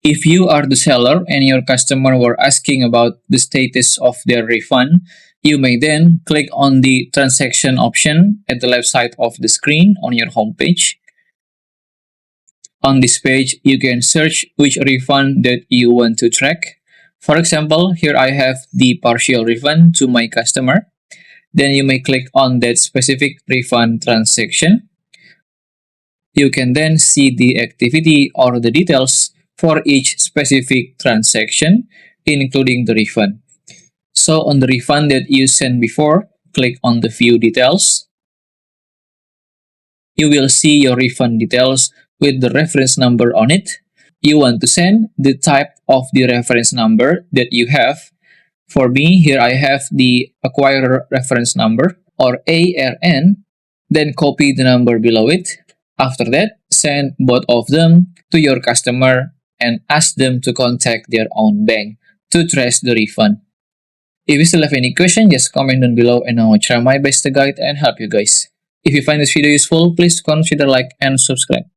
If you are the seller and your customer were asking about the status of their refund, you may then click on the transaction option at the left side of the screen on your homepage. On this page, you can search which refund that you want to track. For example, here I have the partial refund to my customer. Then you may click on that specific refund transaction. You can then see the activity or the details for each specific transaction, including the refund. So on the refund that you sent before, click on the view details. You will see your refund details with the reference number on it. You want to send the type of the reference number that you have. For me, here I have the acquirer reference number or ARN, then copy the number below it. After that, send both of them to your customer and ask them to contact their own bank to trace the refund. If you still have any question, just comment down below and I will try my best to guide and help you guys. If you find this video useful, please consider like and subscribe.